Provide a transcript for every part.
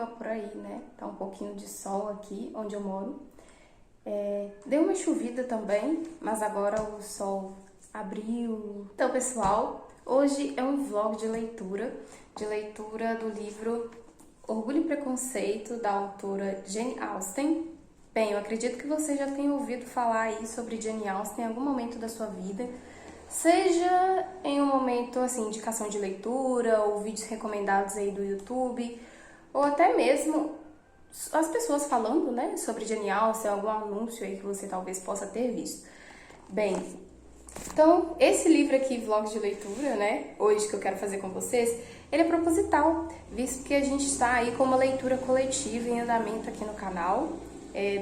clima por aí, né? Tá um pouquinho de sol aqui onde eu moro. Deu uma chovida também, mas agora o sol abriu. Então, pessoal, hoje é um vlog de leitura do livro Orgulho e Preconceito, da autora Jane Austen. Bem, eu acredito que você já tenha ouvido falar aí sobre Jane Austen em algum momento da sua vida, seja em um momento, assim, indicação de leitura, ou vídeos recomendados aí do YouTube, ou até mesmo as pessoas falando, né, sobre Jane Austen, algum anúncio aí que você talvez possa ter visto. Bem, então, esse livro aqui, Vlog de Leitura, né, hoje que eu quero fazer com vocês, ele é proposital, visto que a gente está aí com uma leitura coletiva em andamento aqui no canal,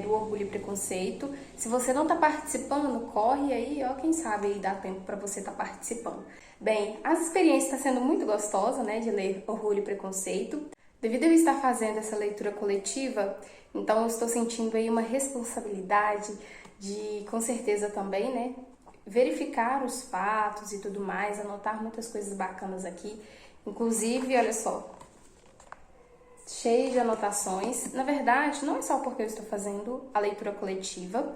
do Orgulho e Preconceito. Se você não está participando, corre aí, ó, quem sabe aí dá tempo para você estar participando. Bem, a experiência está sendo muito gostosa, né, de ler Orgulho e Preconceito. Devido a eu estar fazendo essa leitura coletiva, então eu estou sentindo aí uma responsabilidade de, com certeza também, né, verificar os fatos e tudo mais, anotar muitas coisas bacanas aqui. Inclusive, olha só, cheio de anotações. Na verdade, não é só porque eu estou fazendo a leitura coletiva,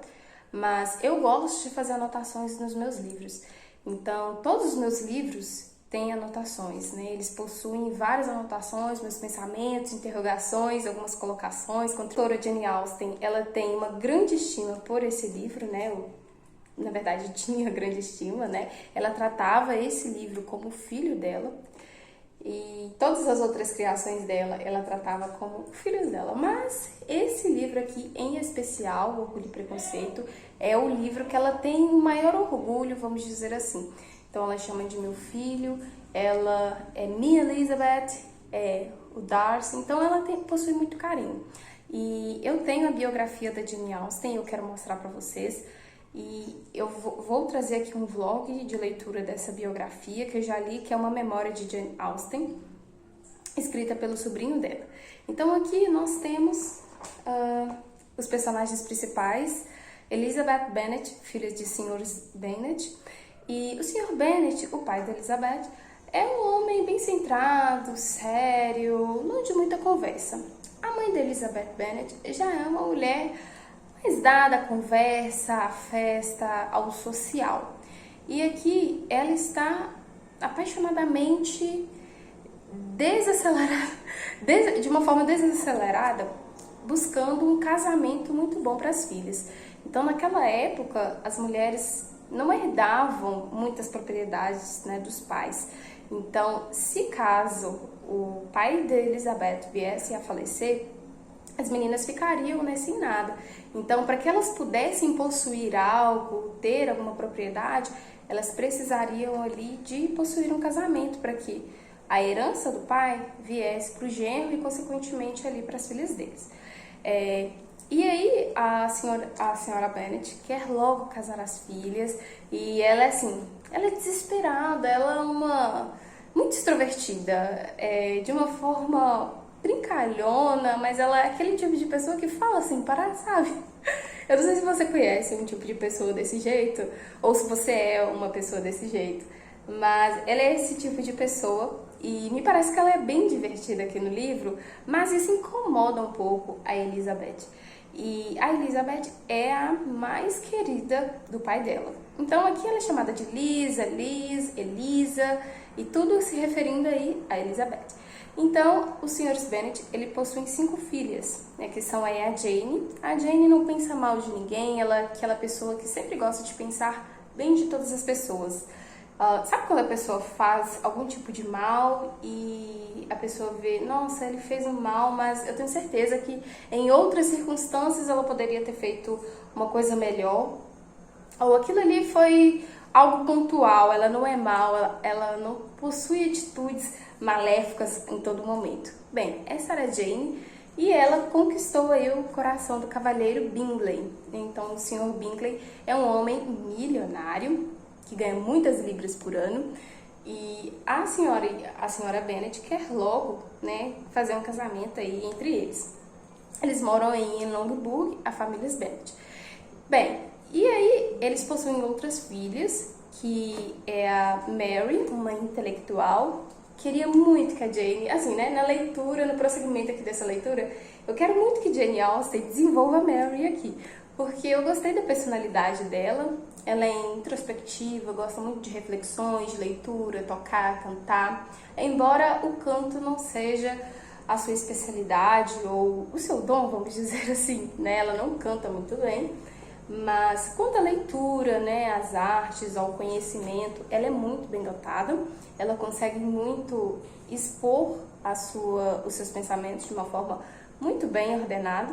mas eu gosto de fazer anotações nos meus livros. Então, todos os meus livros têm anotações, né? Eles possuem várias anotações, meus pensamentos, interrogações, algumas colocações. A autora Jane Austen, ela tem uma grande estima por esse livro, né? Na verdade, tinha grande estima, né? Ela tratava esse livro como filho dela. E todas as outras criações dela, ela tratava como filhos dela. Mas esse livro aqui, em especial, Orgulho e Preconceito, é o livro que ela tem o maior orgulho, vamos dizer assim. Então ela chama de meu filho, ela é minha Elizabeth, é o Darcy, então ela possui muito carinho. E eu tenho a biografia da Jane Austen, eu quero mostrar para vocês. E eu vou trazer aqui um vlog de leitura dessa biografia que eu já li, que é uma memória de Jane Austen, escrita pelo sobrinho dela. Então aqui nós temos os personagens principais, Elizabeth Bennet, filha de senhores Bennet, e o senhor Bennet, o pai da Elizabeth, é um homem bem centrado, sério, não de muita conversa. A mãe da Elizabeth Bennet já é uma mulher mais dada à conversa, à festa, ao social. E aqui ela está apaixonadamente de uma forma desacelerada, buscando um casamento muito bom para as filhas. Então, naquela época, as mulheres não herdavam muitas propriedades, né, dos pais. Então, se caso o pai de Elizabeth viesse a falecer, as meninas ficariam, né, sem nada. Então, para que elas pudessem possuir algo, ter alguma propriedade, elas precisariam ali de possuir um casamento para que a herança do pai viesse para o genro e, consequentemente, ali para as filhas deles. E aí, a senhora Bennet quer logo casar as filhas e ela é assim, ela é desesperada, ela é muito extrovertida, de uma forma brincalhona, mas ela é aquele tipo de pessoa que fala assim, para, sabe? Eu não sei se você conhece um tipo de pessoa desse jeito, ou se você é uma pessoa desse jeito, mas ela é esse tipo de pessoa e me parece que ela é bem divertida aqui no livro, mas isso incomoda um pouco a Elizabeth. E a Elizabeth é a mais querida do pai dela. Então aqui ela é chamada de Lisa, Liz, Elisa, e tudo se referindo aí a Elizabeth. Então, os senhores Bennet, ele possuem 5 filhas, né, que são aí a Jane. A Jane não pensa mal de ninguém, ela é aquela pessoa que sempre gosta de pensar bem de todas as pessoas. Sabe quando a pessoa faz algum tipo de mal e a pessoa vê, nossa, ele fez um mal, mas eu tenho certeza que em outras circunstâncias ela poderia ter feito uma coisa melhor. Ou aquilo ali foi algo pontual, ela não é mal, ela não possui atitudes maléficas em todo momento. Bem, essa era a Jane e ela conquistou aí o coração do cavalheiro Bingley. Então, o senhor Bingley é um homem milionário que ganha muitas libras por ano e a senhora Bennet quer logo, né, fazer um casamento aí entre eles. Eles moram aí em Longbourn, a família Bennet. Bem, e aí eles possuem outras filhas, que é a Mary, uma intelectual, queria muito que a Jane, assim, né, na leitura, no prosseguimento aqui dessa leitura, eu quero muito que Jane Austen desenvolva a Mary aqui, porque eu gostei da personalidade dela, ela é introspectiva, gosta muito de reflexões, de leitura, tocar, cantar, embora o canto não seja a sua especialidade ou o seu dom, vamos dizer assim, né, ela não canta muito bem, mas quanto à leitura, né, às artes, ao conhecimento, ela é muito bem dotada, ela consegue muito expor os seus pensamentos de uma forma muito bem ordenada.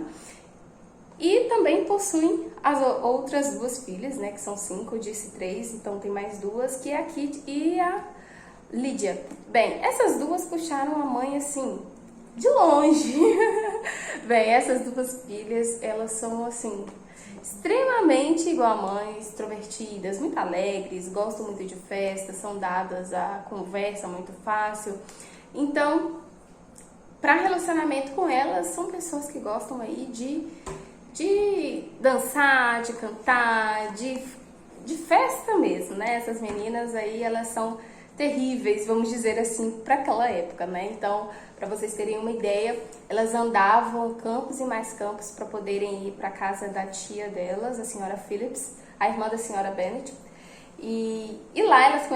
E também possui as outras duas filhas, né, que são 5, eu disse 3, então tem mais duas, que é a Kit e a Lídia. Bem, essas duas puxaram a mãe assim, de longe. Bem, essas duas filhas, elas são assim, extremamente igual a mãe, extrovertidas, muito alegres, gostam muito de festa, são dadas à conversa muito fácil. Então, para relacionamento com elas, são pessoas que gostam aí de dançar, de cantar, de festa mesmo, né? Essas meninas aí, elas são terríveis, vamos dizer assim, para aquela época, né? Então, para vocês terem uma ideia, elas andavam campos e mais campos para poderem ir para a casa da tia delas, a senhora Phillips, a irmã da senhora Bennet. E lá elas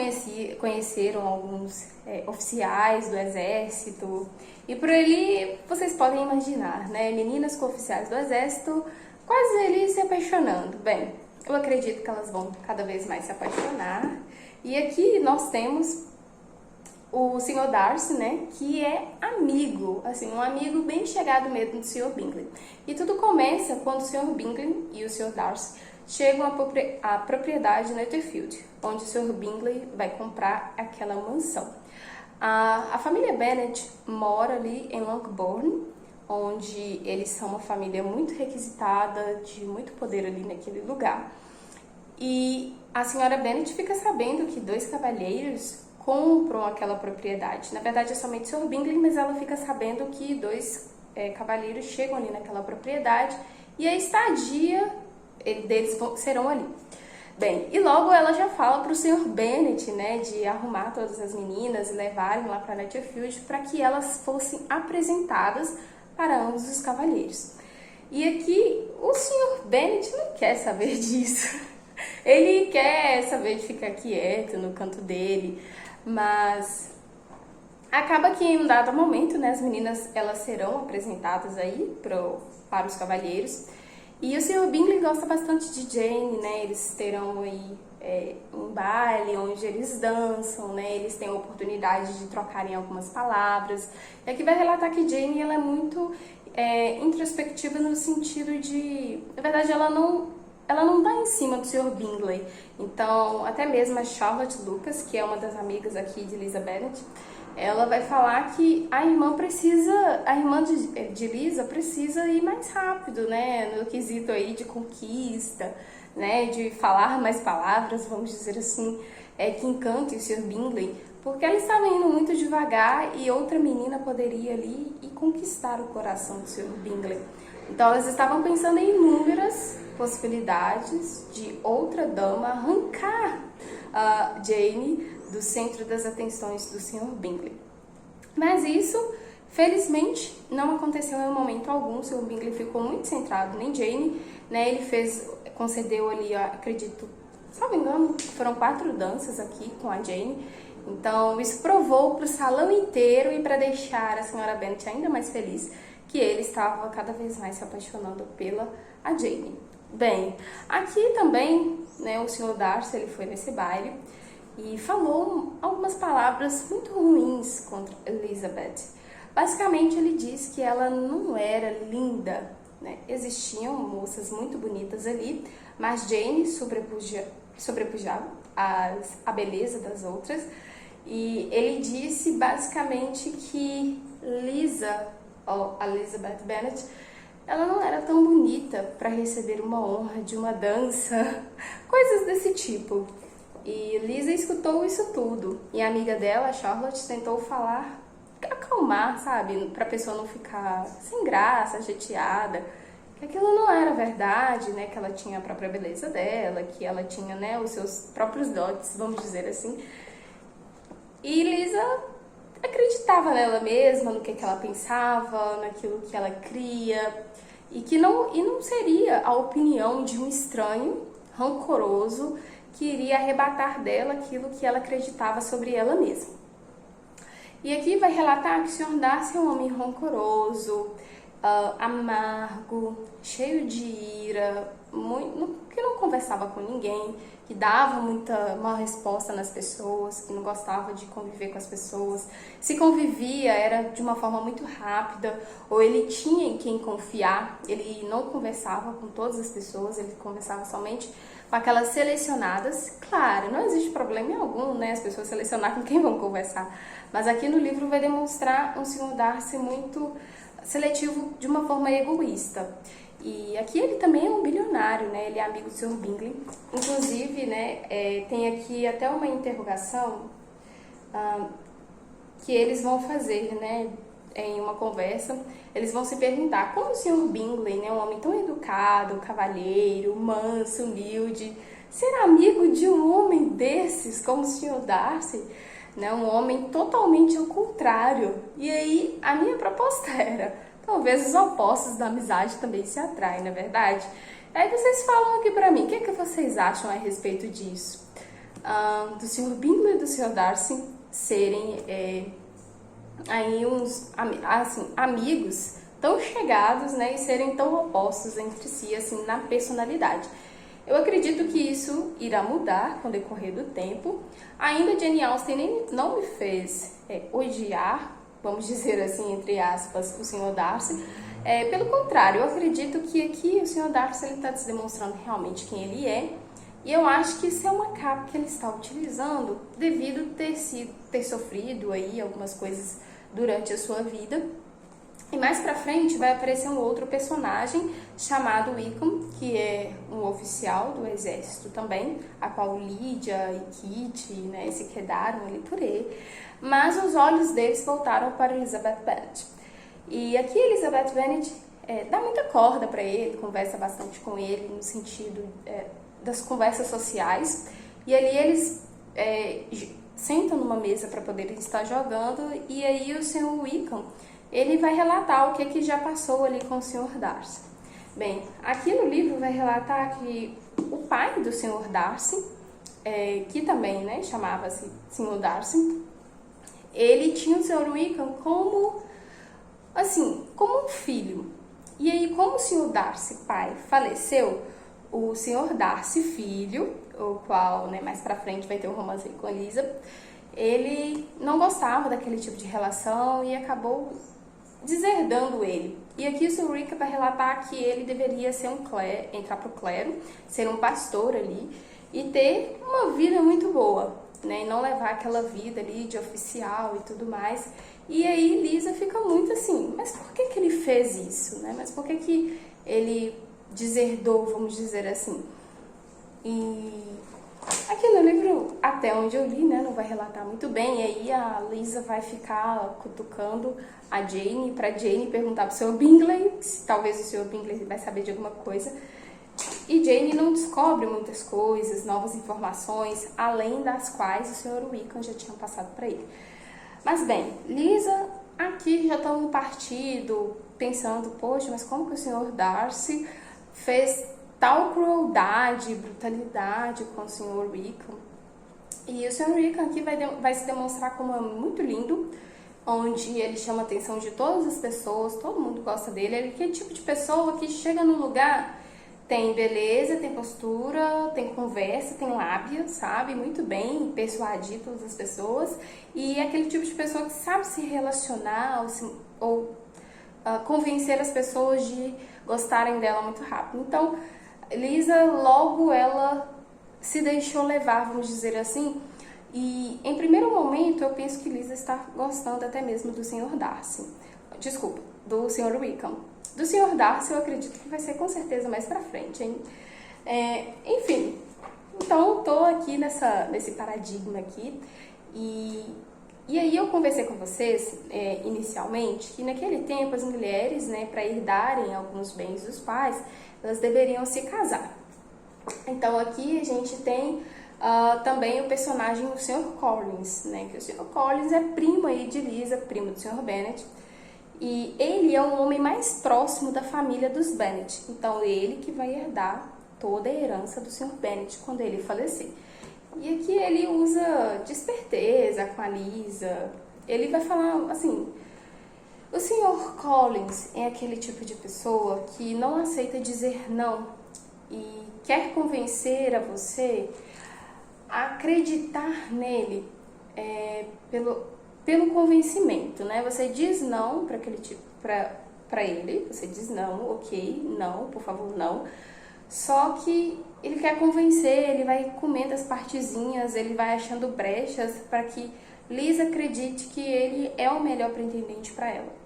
conheceram alguns oficiais do exército. E por ali vocês podem imaginar, né? Meninas com oficiais do exército quase ali se apaixonando. Bem, eu acredito que elas vão cada vez mais se apaixonar. E aqui nós temos o Sr. Darcy, né, que é amigo, assim, um amigo bem chegado mesmo do Sr. Bingley. E tudo começa quando o Sr. Bingley e o Sr. Darcy chegam à propriedade Netherfield, onde o Sr. Bingley vai comprar aquela mansão. A família Bennet mora ali em Longbourn, onde eles são uma família muito requisitada, de muito poder ali naquele lugar. E a senhora Bennet fica sabendo que 2 cavalheiros compram aquela propriedade. Na verdade é somente o Sr. Bingley, mas ela fica sabendo que 2 cavalheiros chegam ali naquela propriedade e a estadia deles serão ali. Bem, e logo ela já fala para o Sr. Bennet, né, de arrumar todas as meninas e levarem lá para Netherfield para que elas fossem apresentadas para ambos os cavalheiros. E aqui o Sr. Bennet não quer saber disso. Ele quer saber de ficar quieto no canto dele, mas acaba que em um dado momento, né, as meninas elas serão apresentadas aí para os cavalheiros. E o Sr. Bingley gosta bastante de Jane, né? Eles terão aí um baile onde eles dançam, né? Eles têm a oportunidade de trocarem algumas palavras. E aqui vai relatar que Jane ela é muito introspectiva no sentido de, na verdade, ela não dá em cima do Sr. Bingley. Então, até mesmo a Charlotte Lucas, que é uma das amigas aqui de Elizabeth, ela vai falar que a irmã de Lisa precisa ir mais rápido, né, no quesito aí de conquista, né, de falar mais palavras, vamos dizer assim, que encante o Sr. Bingley, porque ela estava indo muito devagar e outra menina poderia ali e conquistar o coração do Sr. Bingley. Então elas estavam pensando em inúmeras possibilidades de outra dama arrancar a Jane do centro das atenções do Sr. Bingley. Mas isso, felizmente, não aconteceu em momento algum. O Sr. Bingley ficou muito centrado em Jane, né? Ele concedeu ali, acredito, se não me engano, foram 4 danças aqui com a Jane. Então, isso provou para o salão inteiro e para deixar a senhora Bennet ainda mais feliz que ele estava cada vez mais se apaixonando pela a Jane. Bem, aqui também, né, o Sr. Darcy ele foi nesse baile e falou algumas palavras muito ruins contra Elizabeth. Basicamente, ele disse que ela não era linda, né? Existiam moças muito bonitas ali, mas Jane sobrepujava a beleza das outras. E ele disse basicamente que a Elizabeth Bennet, ela não era tão bonita para receber uma honra de uma dança, coisas desse tipo. E Lisa escutou isso tudo. E a amiga dela, a Charlotte, tentou falar, acalmar, sabe? Pra pessoa não ficar sem graça, chateada. Que aquilo não era verdade, né? Que ela tinha a própria beleza dela, que ela tinha, né, os seus próprios dotes, vamos dizer assim. E Lisa acreditava nela mesma, no que ela pensava, naquilo que ela cria, e não seria a opinião de um estranho rancoroso que iria arrebatar dela aquilo que ela acreditava sobre ela mesma. E aqui vai relatar que o Sr. Darcy é um homem rancoroso, amargo, cheio de ira, que não conversava com ninguém, que dava muita má resposta nas pessoas, que não gostava de conviver com as pessoas. Se convivia, era de uma forma muito rápida, ou ele tinha em quem confiar, ele não conversava com todas as pessoas, ele conversava somente com aquelas selecionadas. Claro, não existe problema algum, né, as pessoas selecionar com quem vão conversar, mas aqui no livro vai demonstrar um Sr. Darcy muito seletivo de uma forma egoísta. E aqui ele também é um bilionário, né? Ele é amigo do Sr. Bingley. Inclusive, né, tem aqui até uma interrogação que eles vão fazer, né, em uma conversa. Eles vão se perguntar como o Sr. Bingley, né, um homem tão educado, cavalheiro, manso, humilde, será amigo de um homem desses como o Sr. Darcy? Né, um homem totalmente ao contrário. E aí a minha proposta era: talvez os opostos da amizade também se atraem, não é verdade? Aí vocês falam aqui pra mim, o que é que vocês acham a respeito disso? Do Sr. Bingley e do Sr. Darcy serem aí uns assim, amigos tão chegados, né, e serem tão opostos entre si, assim, na personalidade. Eu acredito que isso irá mudar com o decorrer do tempo. Ainda Jane Austen não me fez odiar, vamos dizer assim, entre aspas, o Sr. Darcy. Pelo contrário, eu acredito que aqui o Sr. Darcy está se demonstrando realmente quem ele é. E eu acho que isso é uma capa que ele está utilizando devido ter sofrido aí algumas coisas durante a sua vida. E mais pra frente vai aparecer um outro personagem chamado Wickham, que é um oficial do exército também, a qual Lydia e Kitty, né, se quedaram ali por ele. Mas os olhos deles voltaram para Elizabeth Bennet. E aqui Elizabeth Bennet dá muita corda para ele, conversa bastante com ele no sentido das conversas sociais. E ali eles sentam numa mesa para poderem estar jogando, e aí o Sr. Wickham, ele vai relatar o que já passou ali com o Sr. Darcy. Bem, aqui no livro vai relatar que o pai do Sr. Darcy, que também, né, chamava-se Sr. Darcy, ele tinha o Sr. Wickham como um filho. E aí, como o Sr. Darcy, pai, faleceu, o Sr. Darcy, filho, o qual, né, mais pra frente vai ter um romance com a Elisa, ele não gostava daquele tipo de relação e acabou deserdando ele. E aqui o Sr. Wickham vai relatar que ele deveria ser entrar pro clero, ser um pastor ali e ter uma vida muito boa, né, e não levar aquela vida ali de oficial e tudo mais. E aí Lisa fica muito assim, mas por que ele fez isso, né? Mas por que ele deserdou, vamos dizer assim? E aqui no livro, até onde eu li, né, não vai relatar muito bem, e aí a Lisa vai ficar cutucando a Jane, pra Jane perguntar pro Sr. Bingley, se talvez o Sr. Bingley vai saber de alguma coisa. E Jane não descobre muitas coisas, novas informações, além das quais o Sr. Wickham já tinha passado para ele. Mas bem, Lisa aqui já está no partido, pensando, poxa, mas como que o Sr. Darcy fez tal crueldade, brutalidade com o Sr. Wickham? E o Sr. Wickham aqui vai se demonstrar como muito lindo, onde ele chama a atenção de todas as pessoas, todo mundo gosta dele. Ele é aquele tipo de pessoa que chega no lugar, tem beleza, tem postura, tem conversa, tem lábia, sabe muito bem persuadir todas as pessoas, e é aquele tipo de pessoa que sabe se relacionar ou convencer as pessoas de gostarem dela muito rápido. Então, Lisa, logo ela se deixou levar, vamos dizer assim, e em primeiro momento eu penso que Lisa está gostando até mesmo do Sr. Darcy. Desculpa, do Sr. Wickham. Do Sr. Darcy eu acredito que vai ser com certeza mais pra frente, hein? Enfim, então eu tô aqui nesse paradigma aqui, e aí eu conversei com vocês inicialmente que naquele tempo as mulheres, né, para herdarem alguns bens dos pais, elas deveriam se casar. Então aqui a gente tem também o personagem o Sr. Collins, né? Que o Sr. Collins é primo aí de Lisa, primo do Sr. Bennet. E ele é o homem mais próximo da família dos Bennet. Então, ele que vai herdar toda a herança do Sr. Bennet quando ele falecer. E aqui ele usa de esperteza com a Lisa. Ele vai falar assim... O Sr. Collins é aquele tipo de pessoa que não aceita dizer não e quer convencer a você a acreditar nele pelo convencimento, né? Você diz não para aquele tipo, para ele, você diz não, ok, não, por favor, não. Só que ele quer convencer, ele vai comendo as partezinhas, ele vai achando brechas para que Lisa acredite que ele é o melhor pretendente para ela.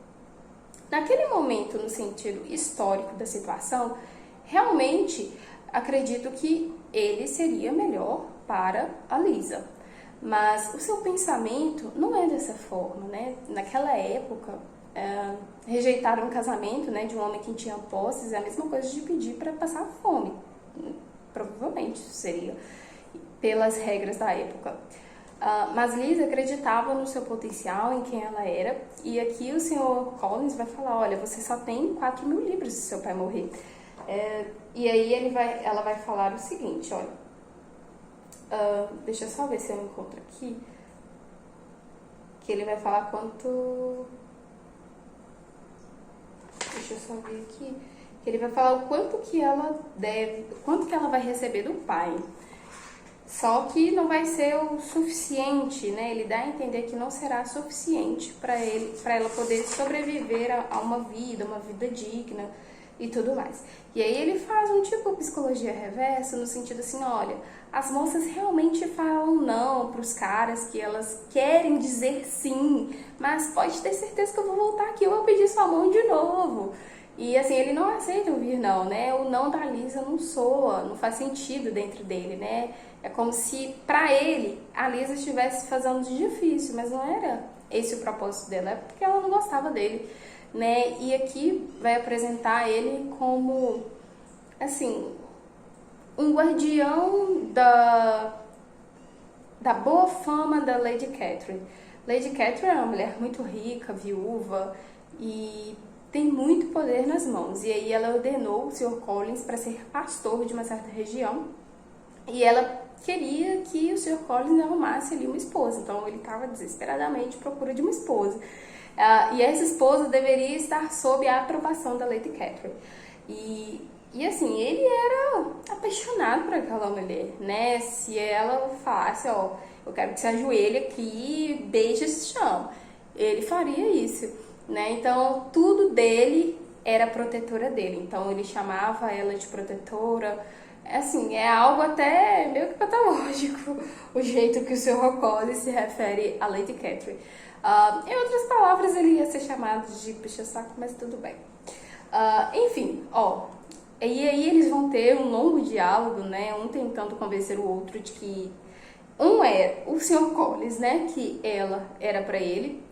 Naquele momento, no sentido histórico da situação, realmente acredito que ele seria melhor para a Lisa. Mas o seu pensamento não é dessa forma, né? Naquela época, rejeitar um casamento, né, de um homem que tinha posses é a mesma coisa de pedir para passar fome. Provavelmente seria, pelas regras da época. Mas Lisa acreditava no seu potencial, em quem ela era, e aqui o Sr. Collins vai falar, olha, você só tem 4.000 libras se seu pai morrer. E aí ela vai falar o seguinte, olha, deixa eu só ver se eu encontro aqui, que ele vai falar quanto... Deixa eu só ver aqui, que ele vai falar o quanto que ela deve, quanto que ela vai receber do pai. Só que não vai ser o suficiente, né? Ele dá a entender que não será suficiente para ela poder sobreviver a uma vida digna e tudo mais. E aí ele faz um tipo psicologia reversa, no sentido assim, olha, as moças realmente falam não para os caras que elas querem dizer sim, mas pode ter certeza que eu vou voltar aqui, eu vou pedir sua mão de novo. E assim, ele não aceita ouvir não, né? O não da Lisa não soa, não faz sentido dentro dele, né? É como se, pra ele, a Lisa estivesse fazendo de difícil, mas não era esse o propósito dela, é porque ela não gostava dele, né? E aqui vai apresentar ele como, assim, um guardião da boa fama da Lady Catherine. Lady Catherine é uma mulher muito rica, viúva, e tem muito poder nas mãos. E aí ela ordenou o Sr. Collins para ser pastor de uma certa região. E ela queria que o Sr. Collins arrumasse ali uma esposa. Então ele estava desesperadamente à procura de uma esposa. E essa esposa deveria estar sob a aprovação da Lady Catherine. E assim, ele era apaixonado por aquela mulher, né? Se ela falasse, ó, eu quero que você ajoelhe aqui e beije esse chão, ele faria isso, né? Então, tudo dele era protetora dele. Então, ele chamava ela de protetora. Assim, é algo até meio que patológico o jeito que o Sr. Collins se refere a Lady Catherine. Em outras palavras, ele ia ser chamado de puxa-saco, mas tudo bem. Enfim, ó. E aí eles vão ter um longo diálogo, né? Um tentando convencer o outro de que... Um é o Sr. Collins, né? Que ela era pra ele.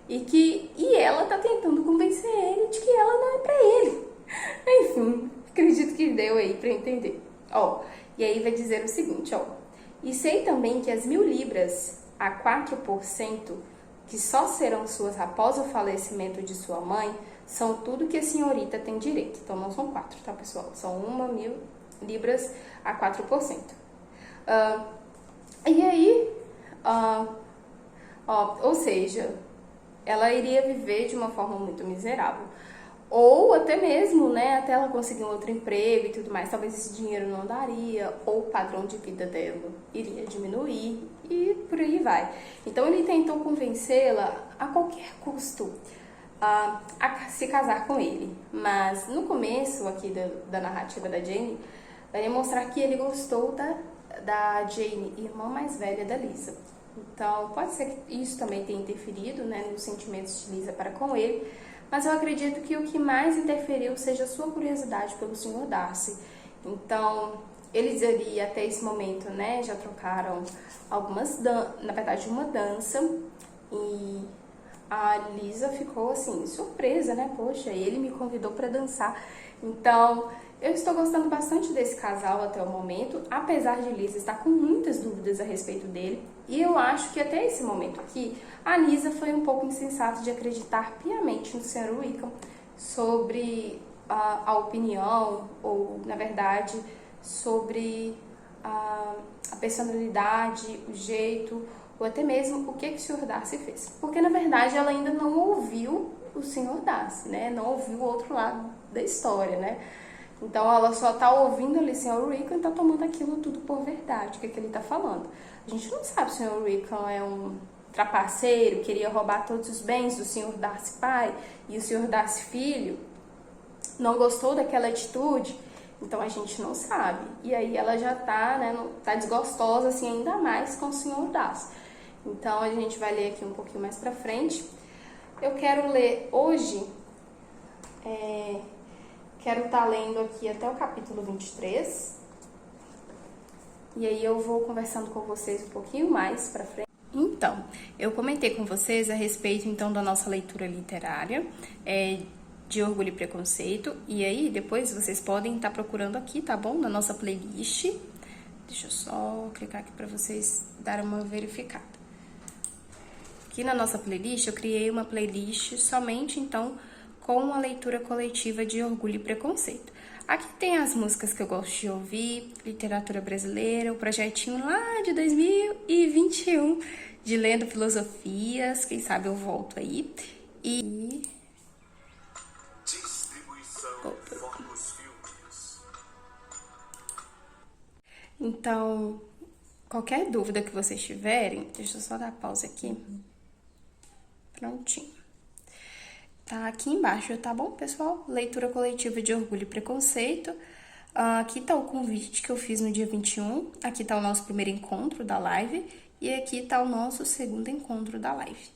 E ela tá tentando convencer ele de que ela não é pra ele. Enfim, acredito que deu aí pra entender. Ó, e aí vai dizer o seguinte, ó. E sei também que as 1.000 libras a 4%, que só serão suas após o falecimento de sua mãe, são tudo que a senhorita tem direito. Então não são 4, tá, pessoal? São 1.000 libras a 4%. E aí, ou seja, ela iria viver de uma forma muito miserável. Ou até mesmo, né, até ela conseguir um outro emprego e tudo mais, talvez esse dinheiro não daria, ou o padrão de vida dela iria diminuir, e por aí vai. Então ele tentou convencê-la a qualquer custo a se casar com ele. Mas no começo aqui da narrativa da Jane, vai demonstrar que ele gostou da Jane, irmã mais velha da Lisa. Então pode ser que isso também tenha interferido, né, nos sentimentos de Lisa para com ele, mas eu acredito que o que mais interferiu seja a sua curiosidade pelo Sr. Darcy. Então, eles ali, até esse momento, né, já trocaram na verdade, uma dança, e a Lisa ficou, assim, surpresa, né, poxa, ele me convidou para dançar. Então, Eu estou gostando bastante desse casal até o momento, apesar de Lisa estar com muitas dúvidas a respeito dele. E eu acho que até esse momento aqui, a Lisa foi um pouco insensata de acreditar piamente no Sr. Wickham sobre a opinião, ou na verdade, sobre a personalidade, o jeito, ou até mesmo o que o Sr. Darcy fez. Porque na verdade ela ainda não ouviu o Sr. Darcy, né? Não ouviu o outro lado da história, né? Então ela só tá ouvindo ali o Sr. Wickham e tá tomando aquilo tudo por verdade, o que ele tá falando. A gente não sabe se o Sr. Wickham é um trapaceiro, queria roubar todos os bens do Sr. Darcy pai e o Sr. Darcy filho não gostou daquela atitude, então a gente não sabe. E aí ela já tá, né, tá desgostosa assim ainda mais com o Sr. Darcy. Então a gente vai ler aqui um pouquinho mais pra frente. Eu quero ler hoje, quero estar lendo aqui até o capítulo 23. E aí eu vou conversando com vocês um pouquinho mais pra frente. Então, eu comentei com vocês a respeito então da nossa leitura literária, de Orgulho e Preconceito. E aí depois vocês podem estar procurando aqui, tá bom? Na nossa playlist. Deixa eu só clicar aqui pra vocês darem uma verificada. Aqui na nossa playlist eu criei uma playlist somente então com a leitura coletiva de Orgulho e Preconceito. Aqui tem as músicas que eu gosto de ouvir, literatura brasileira, o projetinho lá de 2021 de Lendo Filosofias, quem sabe eu volto aí. E então, qualquer dúvida que vocês tiverem, deixa eu só dar pausa aqui. Prontinho. Tá aqui embaixo, tá bom, pessoal? Leitura coletiva de Orgulho e Preconceito. Aqui tá o convite que eu fiz no dia 21. Aqui tá o nosso primeiro encontro da live. E aqui tá o nosso segundo encontro da live.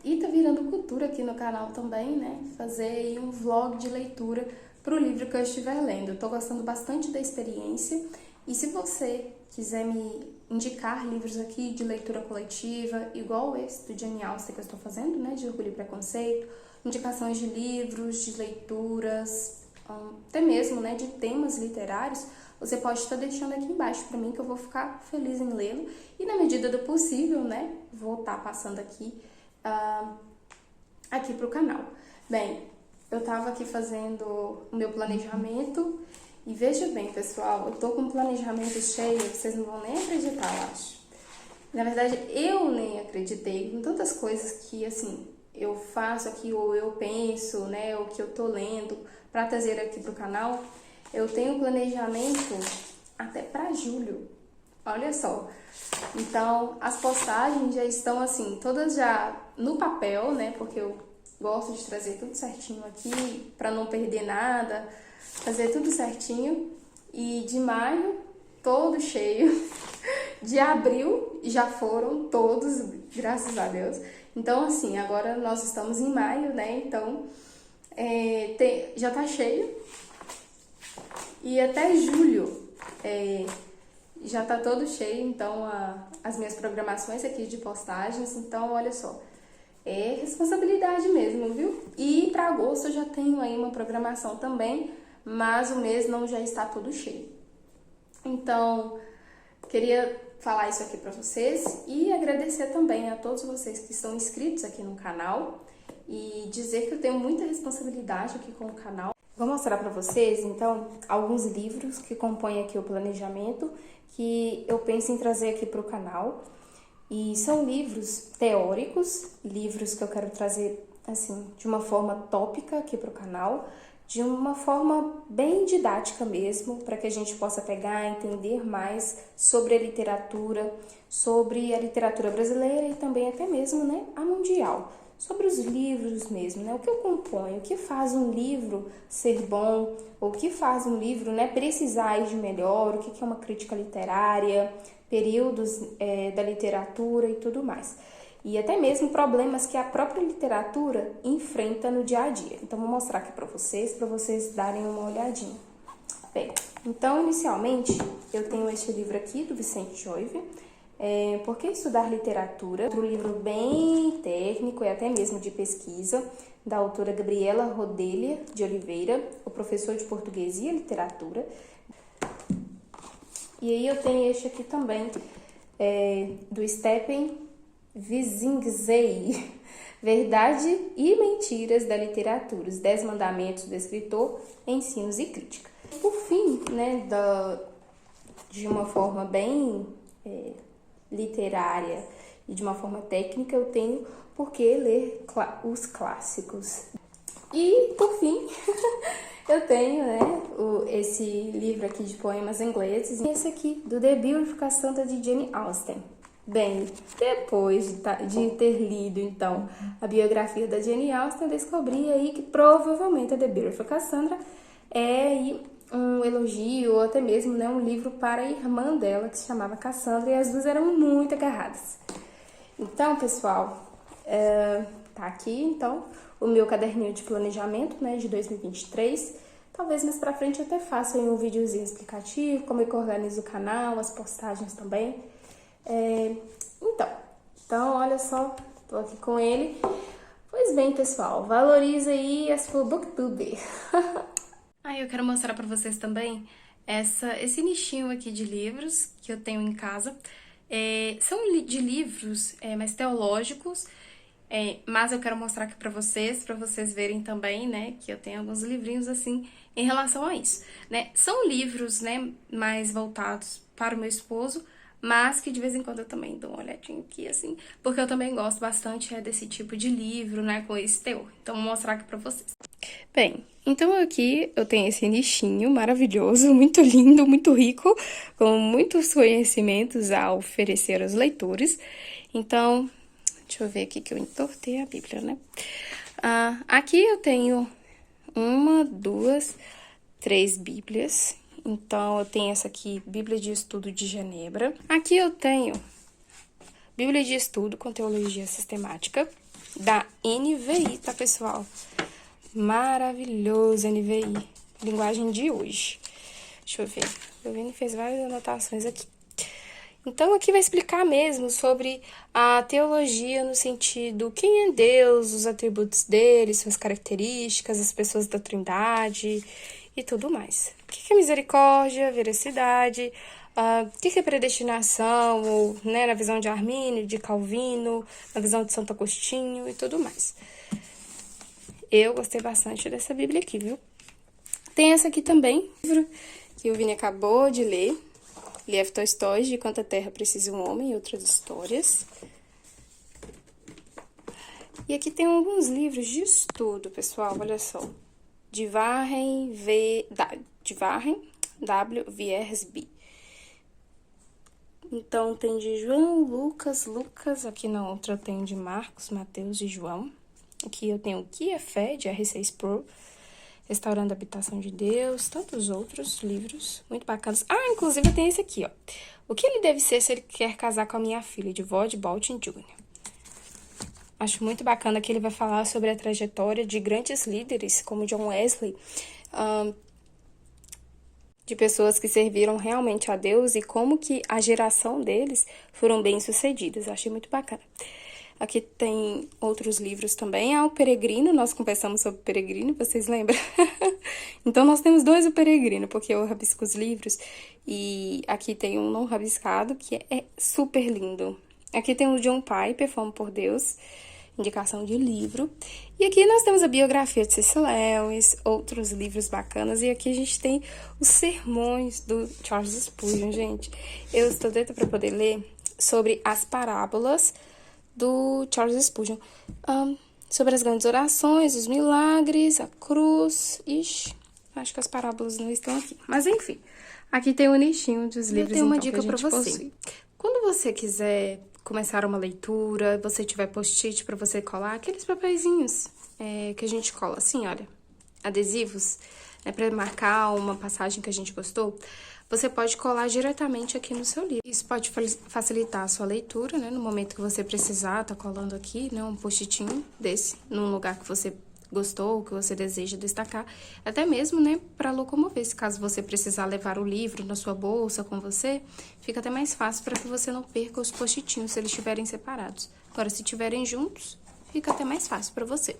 E tá virando cultura aqui no canal também, né? Fazer aí um vlog de leitura pro livro que eu estiver lendo. Eu tô gostando bastante da experiência. E se você quiser me indicar livros aqui de leitura coletiva, igual esse do Jane Austen que eu estou fazendo, né? De Orgulho e Preconceito. Indicações de livros, de leituras, até mesmo, né, de temas literários, você pode estar deixando aqui embaixo para mim que eu vou ficar feliz em lê-lo. E na medida do possível, né, vou estar passando aqui, aqui pro canal. Bem, eu tava aqui fazendo o meu planejamento e veja bem, pessoal, eu tô com um planejamento cheio, vocês não vão nem acreditar, eu acho. Na verdade, eu nem acreditei com tantas coisas que, assim, eu faço aqui, ou eu penso, né, o que eu tô lendo para trazer aqui pro canal. Eu tenho planejamento até para julho, olha só. Então, as postagens já estão assim, todas já no papel, né, porque eu gosto de trazer tudo certinho aqui, para não perder nada, fazer tudo certinho. E de maio, todo cheio. De abril, já foram todos, graças a Deus. Então, assim, agora nós estamos em maio, né? Então, já tá cheio. E até julho já tá todo cheio, então, as minhas programações aqui de postagens. Então, olha só, é responsabilidade mesmo, viu? E para agosto eu já tenho aí uma programação também, mas o mês não já está todo cheio. Então, queria falar isso aqui para vocês e agradecer também a todos vocês que estão inscritos aqui no canal e dizer que eu tenho muita responsabilidade aqui com o canal. Vou mostrar para vocês, então, alguns livros que compõem aqui o planejamento que eu penso em trazer aqui para o canal. E são livros teóricos, livros que eu quero trazer, assim, de uma forma tópica aqui para o canal, de uma forma bem didática mesmo, para que a gente possa pegar, entender mais sobre a literatura brasileira e também até mesmo, né, a mundial. Sobre os livros mesmo, né, o que eu componho, o que faz um livro ser bom, o que faz um livro, né, precisar ir de melhor, o que é uma crítica literária, períodos da literatura e tudo mais. E até mesmo problemas que a própria literatura enfrenta no dia a dia. Então, vou mostrar aqui para vocês darem uma olhadinha. Bem, então, inicialmente, eu tenho este livro aqui, do Vicente Joive. Por que estudar literatura? Outro livro bem técnico e até mesmo de pesquisa, da autora Gabriela Rodelia de Oliveira, o professor de português e literatura. E aí eu tenho este aqui também, do Stephen Wissingzey, Verdade e Mentiras da Literatura, os 10 Mandamentos do Escritor, Ensinos e Crítica. Por fim, né, de uma forma bem literária e de uma forma técnica, eu tenho Por que Ler os Clássicos. E, por fim, eu tenho, né, esse livro aqui de poemas ingleses, e esse aqui, do The Biography de Jane Austen. Bem, depois de ter lido, então, a biografia da Jane Austen, eu descobri aí que provavelmente a The Beautiful Cassandra é um elogio, ou até mesmo, né, um livro para a irmã dela, que se chamava Cassandra, e as duas eram muito agarradas. Então, pessoal, tá aqui, então, o meu caderninho de planejamento, né, de 2023. Talvez mais pra frente eu até faça um videozinho explicativo, como é que eu organizo o canal, as postagens também. Então, olha só, tô aqui com ele. Pois bem, pessoal, valoriza aí a sua booktube. Aí eu quero mostrar pra vocês também esse nichinho aqui de livros que eu tenho em casa. São de livros mais teológicos, mas eu quero mostrar aqui pra vocês verem também, né, que eu tenho alguns livrinhos assim em relação a isso, né. São livros, né, mais voltados para o meu esposo, mas que de vez em quando eu também dou uma olhadinha aqui, assim, porque eu também gosto bastante desse tipo de livro, né, com esse teor. Então, vou mostrar aqui pra vocês. Bem, então aqui eu tenho esse nichinho maravilhoso, muito lindo, muito rico, com muitos conhecimentos a oferecer aos leitores. Então, deixa eu ver aqui que eu entortei a Bíblia, né? Aqui eu tenho 1, 2, 3 Bíblias. Então, eu tenho essa aqui, Bíblia de Estudo de Genebra. Aqui eu tenho Bíblia de Estudo com Teologia Sistemática, da NVI, tá, pessoal? Maravilhoso, NVI. Linguagem de hoje. Deixa eu ver. O Vini fez várias anotações aqui. Então, aqui vai explicar mesmo sobre a teologia no sentido quem é Deus, os atributos dele, suas características, as pessoas da Trindade e tudo mais. O que é misericórdia, veracidade, o que é predestinação, ou, né, na visão de Armínio, de Calvino, na visão de Santo Agostinho e tudo mais. Eu gostei bastante dessa Bíblia aqui, viu? Tem essa aqui também, livro que o Vini acabou de ler, Lev Tolstói, De Quanta Terra Precisa um Homem e Outras Histórias. E aqui tem alguns livros de estudo, pessoal, olha só. De Warren W. Wiersbe. Então, tem de João, Lucas, aqui na outra tem de Marcos, Mateus e João. Aqui eu tenho o Que é Fé, de R6 Pro, Restaurando a Habitação de Deus, tantos outros livros muito bacanas. Inclusive tem esse aqui, ó. O que ele deve ser se ele quer casar com a minha filha, de Ward Baltin Jr. Acho muito bacana que ele vai falar sobre a trajetória de grandes líderes, como John Wesley, de pessoas que serviram realmente a Deus e como que a geração deles foram bem-sucedidas. Achei muito bacana. Aqui tem outros livros também. O Peregrino, nós conversamos sobre o Peregrino, vocês lembram? Então, nós temos 2 o Peregrino, porque eu rabisco os livros. E aqui tem um não rabiscado, que é super lindo. Aqui tem o John Piper, Fome por Deus, indicação de livro. E aqui nós temos a biografia de C.S. Lewis, outros livros bacanas. E aqui a gente tem os sermões do Charles Spurgeon, gente. Eu estou doida para poder ler sobre as parábolas do Charles Spurgeon, sobre as grandes orações, os milagres, a cruz. Ixi, acho que as parábolas não estão aqui. Mas enfim, aqui tem o nichinho dos livros. Eu tenho uma dica para você. Quando você quiser começar uma leitura, você tiver post-it para você colar, aqueles papeizinhos que a gente cola assim, olha, adesivos, para marcar uma passagem que a gente gostou, você pode colar diretamente aqui no seu livro. Isso pode facilitar a sua leitura, né? No momento que você precisar, tá colando aqui, né? Um post-itinho desse, num lugar que você gostou, que você deseja destacar, até mesmo, né, para locomover. Se caso você precisar levar o livro na sua bolsa com você, fica até mais fácil para que você não perca os post-itzinhos se eles estiverem separados. Agora, se estiverem juntos, fica até mais fácil para você.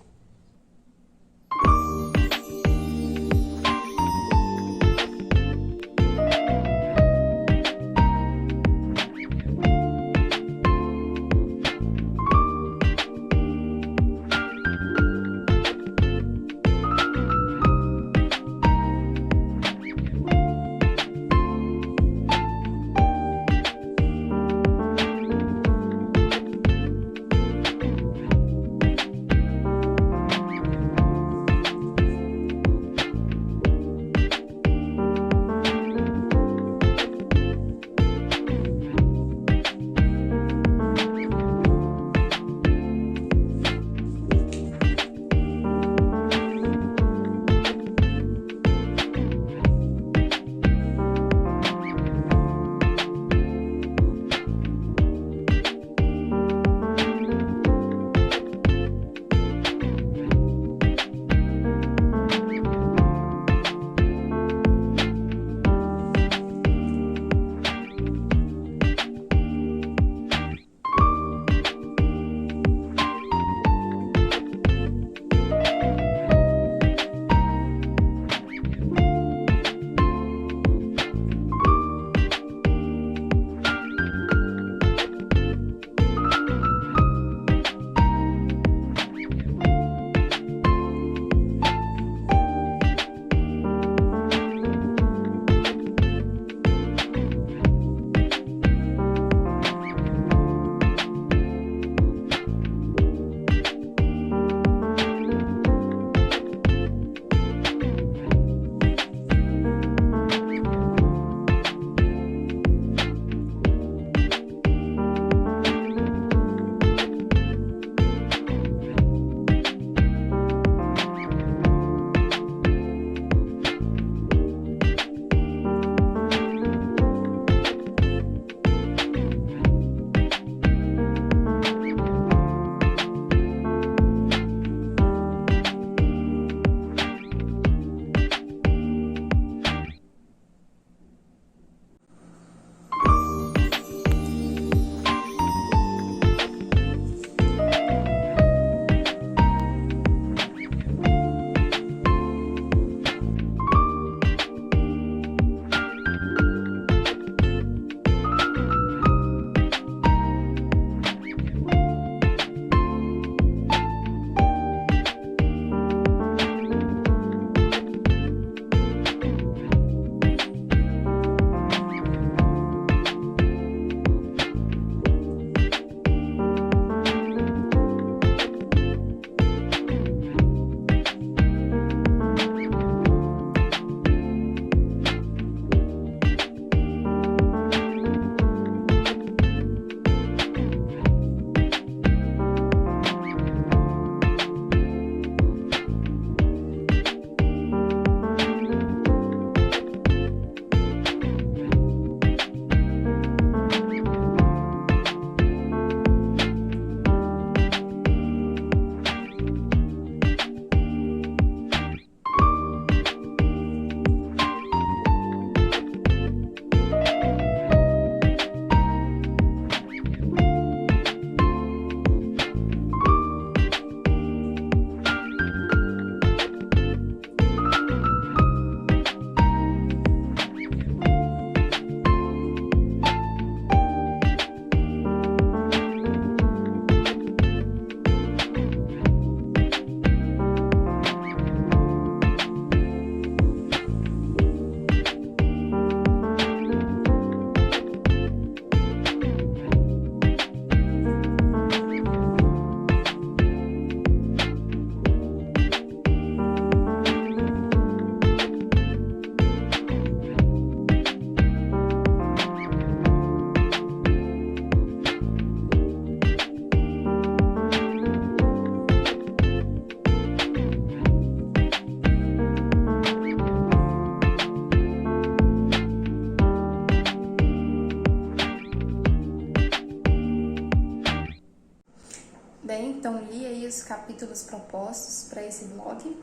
Bem, então li aí os capítulos propostos para esse vlog.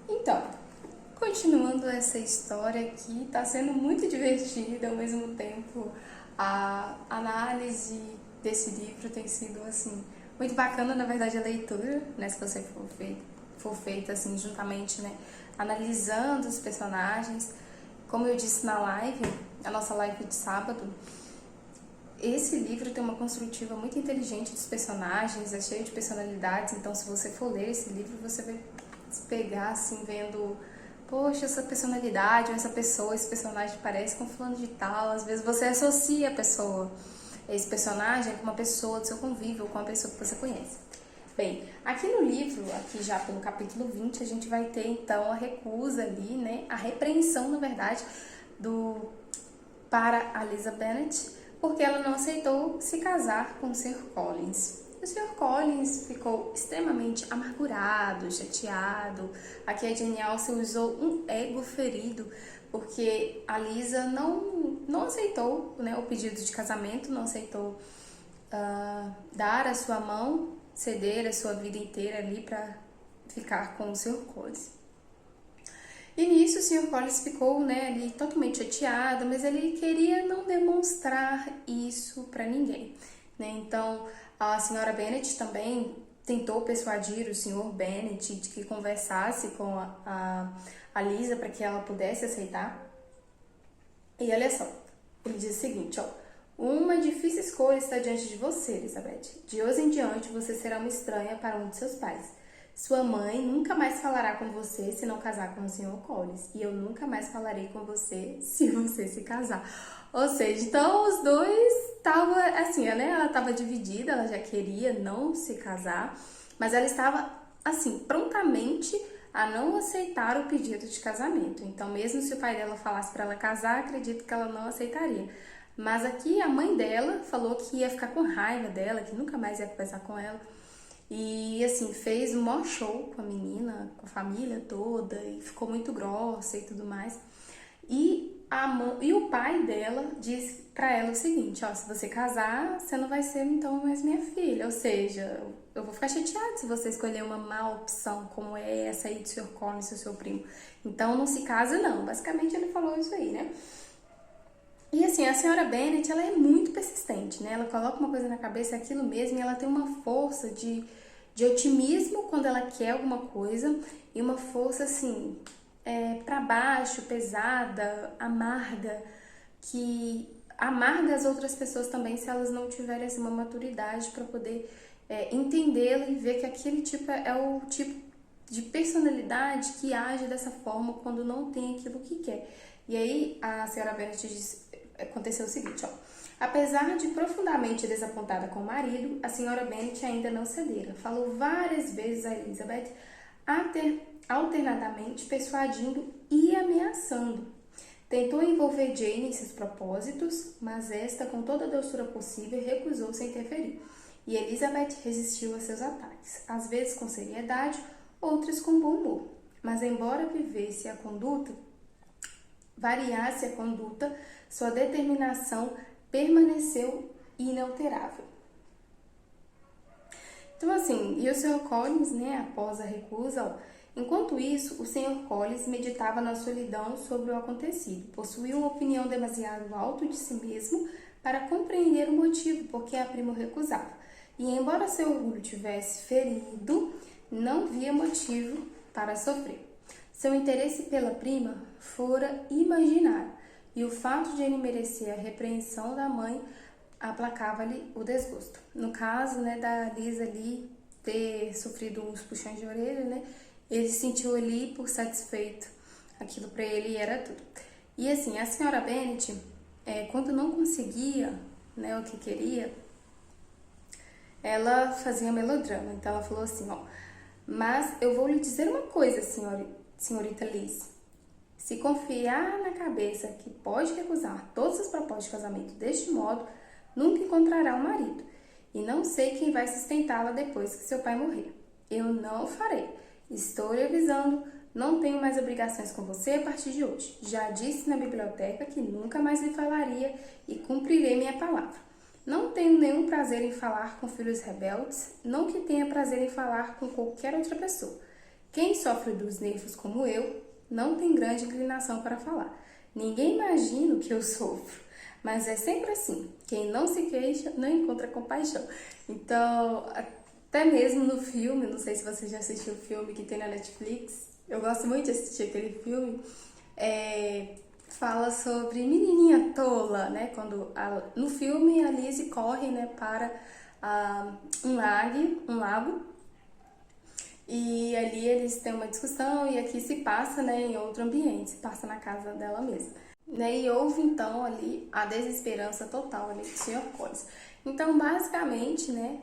Então, continuando essa história aqui, tá sendo muito divertida, ao mesmo tempo a análise desse livro tem sido, assim, muito bacana, na verdade, a leitura, né, se você for feita, assim, juntamente, né, analisando os personagens. Como eu disse na live, a nossa live de sábado, esse livro tem uma construtiva muito inteligente dos personagens, é cheio de personalidades, então se você for ler esse livro, você vai se pegar, assim, vendo, poxa, essa personalidade, ou essa pessoa, esse personagem parece com fulano de tal. Às vezes você associa a pessoa, esse personagem, com uma pessoa do seu convívio, com uma pessoa que você conhece. Bem, aqui no livro, aqui já pelo capítulo 20, a gente vai ter então a recusa ali, né, a repreensão, na verdade, para a Lisa Bennet, porque ela não aceitou se casar com o Sr. Collins. O Sr. Collins ficou extremamente amargurado, chateado. Aqui a Jane Austen usou um ego ferido, porque a Lisa não aceitou, né, o pedido de casamento, não aceitou dar a sua mão, ceder a sua vida inteira ali para ficar com o Sr. Collins. E nisso o Sr. Collins ficou, né, ali totalmente chateado, mas ele queria não demonstrar isso para ninguém, né? Então a Sra. Bennet também tentou persuadir o Sr. Bennet de que conversasse com a Lisa para que ela pudesse aceitar. E olha só, ele diz o seguinte, ó: uma difícil escolha está diante de você, Elizabeth. De hoje em diante você será uma estranha para um de seus pais. Sua mãe nunca mais falará com você se não casar com o Sr. Collins. E eu nunca mais falarei com você se você se casar. Ou seja, então os dois estavam assim, né? Ela estava dividida, ela já queria não se casar, mas ela estava assim, prontamente a não aceitar o pedido de casamento. Então, mesmo se o pai dela falasse para ela casar, acredito que ela não aceitaria. Mas aqui a mãe dela falou que ia ficar com raiva dela, que nunca mais ia conversar com ela. E assim, fez um maior show com a menina, com a família toda, e ficou muito grossa e tudo mais. E o pai dela disse pra ela o seguinte, ó: se você casar, você não vai ser então mais minha filha. Ou seja, eu vou ficar chateada se você escolher uma má opção como é essa aí do Sr. Collins, o seu primo. Então não se casa não. Basicamente ele falou isso aí, né? E assim, a Sra. Bennet, ela é muito persistente, né? Ela coloca uma coisa na cabeça, é aquilo mesmo, e ela tem uma força de otimismo quando ela quer alguma coisa, e uma força, assim, pra baixo, pesada, amarga, que amarga as outras pessoas também se elas não tiverem, assim, uma maturidade para poder entendê-la e ver que aquele tipo é o tipo de personalidade que age dessa forma quando não tem aquilo que quer. E aí a Sra. Bennet diz, aconteceu o seguinte, ó: apesar de profundamente desapontada com o marido, a Sra. Bennet ainda não cedera. Falou várias vezes a Elizabeth, alternadamente persuadindo e ameaçando. Tentou envolver Jane em seus propósitos, mas esta, com toda a doçura possível, recusou-se a interferir. E Elizabeth resistiu a seus ataques, às vezes com seriedade, outras com bom humor. Mas embora variasse a conduta, sua determinação permaneceu inalterável. Então assim, e o Sr. Collins, né, após a recusa, ó, enquanto isso, o Sr. Collins meditava na solidão sobre o acontecido. Possuía uma opinião demasiado alta de si mesmo para compreender o motivo por que a prima o recusava. E embora seu orgulho tivesse ferido, não via motivo para sofrer. Seu interesse pela prima fora imaginário, e o fato de ele merecer a repreensão da mãe aplacava-lhe o desgosto. No caso, né, da Lisa ali ter sofrido uns puxões de orelha, né, ele se sentiu ali por satisfeito. Aquilo para ele era tudo. E assim, a Sra. Bennet, quando não conseguia, né, o que queria, ela fazia melodrama. Então ela falou assim, ó: mas eu vou lhe dizer uma coisa, senhorita Liz. Se confiar na cabeça que pode recusar todas as propostas de casamento deste modo, nunca encontrará um marido. E não sei quem vai sustentá-la depois que seu pai morrer. Eu não o farei. Estou lhe avisando, não tenho mais obrigações com você a partir de hoje. Já disse na biblioteca que nunca mais lhe falaria e cumprirei minha palavra. Não tenho nenhum prazer em falar com filhos rebeldes, não que tenha prazer em falar com qualquer outra pessoa. Quem sofre dos nervos como eu, não tem grande inclinação para falar. Ninguém imagina o que eu sofro, mas é sempre assim. Quem não se queixa, não encontra compaixão. Então, até mesmo no filme, não sei se você já assistiu o filme que tem na Netflix, eu gosto muito de assistir aquele filme, fala sobre menininha tola, né? No filme a Lizzie corre, né, para um lago, e ali eles têm uma discussão e aqui se passa, né, em outro ambiente, se passa na casa dela mesma. Né? E houve então ali a desesperança total ali do Sr. Collins. Então, basicamente, né,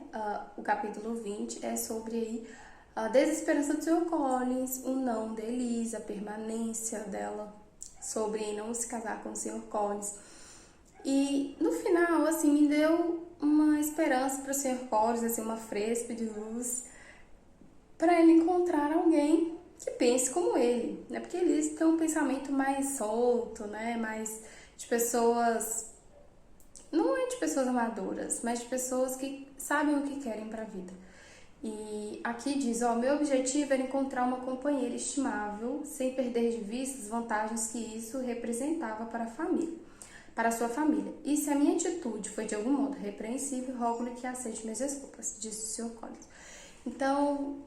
o capítulo 20 é sobre aí a desesperança do Sr. Collins, o não de Elisa, a permanência dela sobre não se casar com o Sr. Collins. E no final, assim, me deu uma esperança para o Sr. Collins, assim, uma fresca de luz, para ele encontrar alguém que pense como ele, né? Porque eles têm um pensamento mais solto, né? Mais de pessoas, não é de pessoas amadoras, mas de pessoas que sabem o que querem para a vida. E aqui diz, meu objetivo era encontrar uma companheira estimável, sem perder de vista as vantagens que isso representava para a família, para a sua família. E se a minha atitude foi de algum modo repreensível, rogo-lhe que aceite minhas desculpas, disse o Sr. Collins. Então,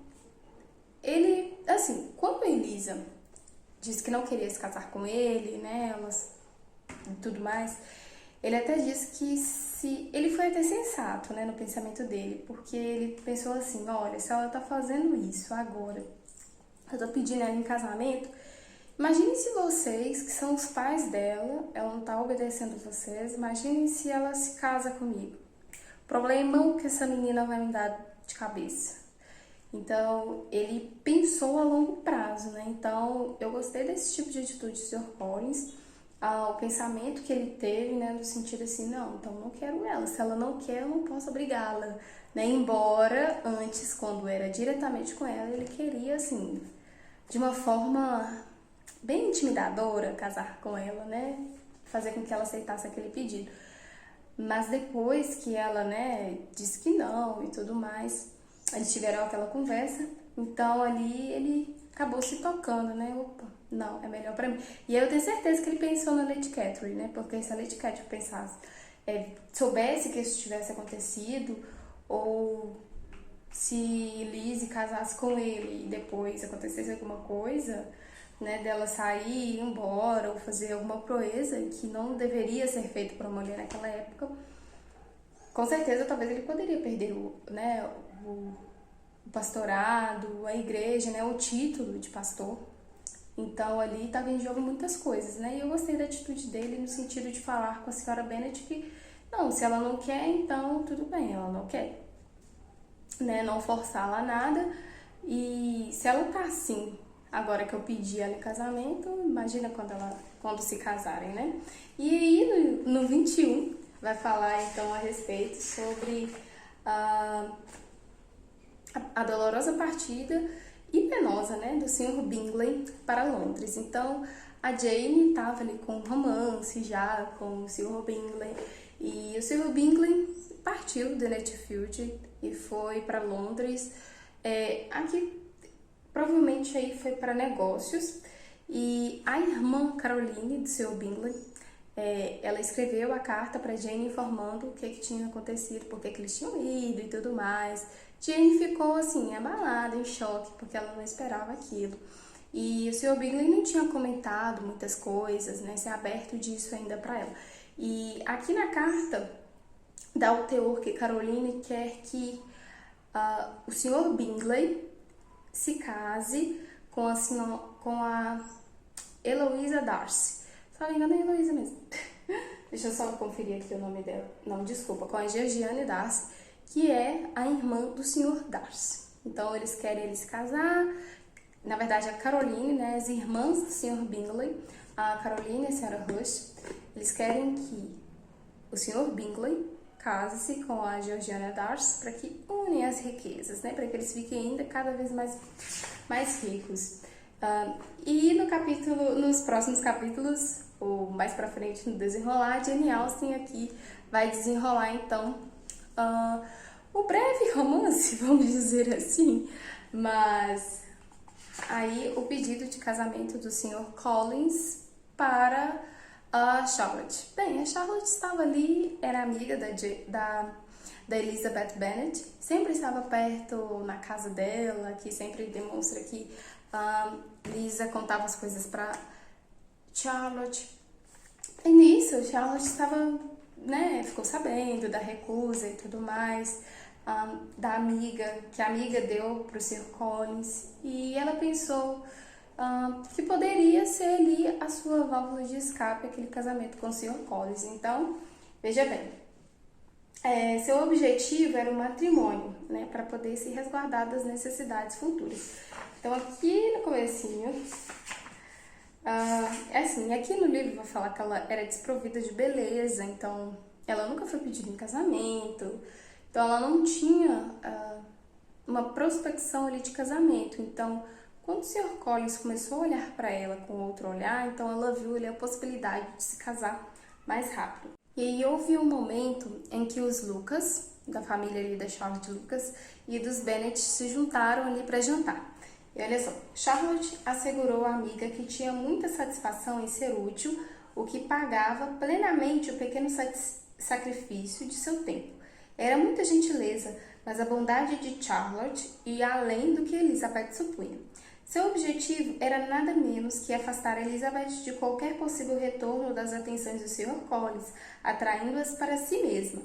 ele, assim, quando a Elisa disse que não queria se casar com ele, né, e tudo mais, ele até disse que ele foi até sensato, né, no pensamento dele, porque ele pensou assim, olha, se ela tá fazendo isso agora, eu tô pedindo ela em casamento, imagine se vocês, que são os pais dela, ela não tá obedecendo vocês, imagine se ela se casa comigo. Problemão que essa menina vai me dar de cabeça. Então, ele pensou a longo prazo, né? Então, eu gostei desse tipo de atitude do Sr. Collins, o pensamento que ele teve, né? No sentido assim, não, então não quero ela. Se ela não quer, eu não posso obrigá-la, né? Embora, antes, quando era diretamente com ela, ele queria, assim, de uma forma bem intimidadora, casar com ela, né? Fazer com que ela aceitasse aquele pedido. Mas depois que ela, né, disse que não e tudo mais, eles tiveram aquela conversa, então ali ele acabou se tocando, né? Opa, não, é melhor pra mim. E aí eu tenho certeza que ele pensou na Lady Catherine, né? Porque se a Lady Catherine pensasse, soubesse que isso tivesse acontecido, ou se Lizzie casasse com ele e depois acontecesse alguma coisa, né, dela sair, ir embora ou fazer alguma proeza que não deveria ser feito por uma mulher naquela época, com certeza talvez ele poderia perder o pastorado, a igreja, né, o título de pastor. Então ali estava em jogo muitas coisas, né? E eu gostei da atitude dele no sentido de falar com a senhora Bennet que não, se ela não quer, então tudo bem, ela não quer, né? Não forçá-la a nada. E se ela tá assim, agora que eu pedi ela em casamento, imagina quando se casarem, né? E aí no 21 vai falar então a respeito sobre a dolorosa partida e penosa, né, do Sr. Bingley para Londres. Então, a Jane estava ali com um romance já com o Sr. Bingley, e o Sr. Bingley partiu de Netfield e foi para Londres. Aqui, provavelmente, aí foi para negócios, e a irmã Caroline do Sr. Bingley, ela escreveu a carta para Jane informando o que tinha acontecido, por que eles tinham ido e tudo mais. Jane ficou assim, abalada, em choque, porque ela não esperava aquilo. E o Sr. Bingley não tinha comentado muitas coisas, né, se aberto disso ainda para ela. E aqui na carta dá o teor que Caroline quer que o Sr. Bingley se case com a Eloisa Darcy. Se não me engano, é Eloisa mesmo. Deixa eu só conferir aqui o nome dela. Não, desculpa, com a Georgiana Darcy, que é a irmã do Sr. Darcy. Então, eles querem se casar. Na verdade, a Caroline, né, as irmãs do Sr. Bingley, a Caroline e a Sarah Rush, eles querem que o Sr. Bingley case-se com a Georgiana Darcy para que unem as riquezas, né, para que eles fiquem ainda cada vez mais ricos. E nos próximos capítulos, ou mais pra frente no desenrolar, Jane Austen aqui vai desenrolar então o breve romance, vamos dizer assim, mas aí o pedido de casamento do Sr. Collins para a Charlotte. Bem, a Charlotte estava ali, era amiga da Elizabeth Bennet, sempre estava perto na casa dela, que sempre demonstra que Lisa contava as coisas para Charlotte. E nisso, Charlotte estava, né, ficou sabendo da recusa e tudo mais, da amiga, que a amiga deu pro Sr. Collins, e ela pensou que poderia ser ali a sua válvula de escape, aquele casamento com o Sr. Collins. Então, veja bem, seu objetivo era o matrimônio, né, para poder se resguardar das necessidades futuras. Então, aqui no comecinho, assim, aqui no livro vai falar que ela era desprovida de beleza, então ela nunca foi pedida em casamento, então ela não tinha uma prospecção ali de casamento. Então, quando o Sr. Collins começou a olhar para ela com outro olhar, então ela viu ali a possibilidade de se casar mais rápido. E aí houve um momento em que os Lucas, da família ali da Charlotte Lucas, e dos Bennet se juntaram ali para jantar. E olha só, Charlotte assegurou à amiga que tinha muita satisfação em ser útil, o que pagava plenamente o pequeno sacrifício de seu tempo. Era muita gentileza, mas a bondade de Charlotte ia além do que Elizabeth supunha. Seu objetivo era nada menos que afastar Elizabeth de qualquer possível retorno das atenções do Sr. Collins, atraindo-as para si mesma.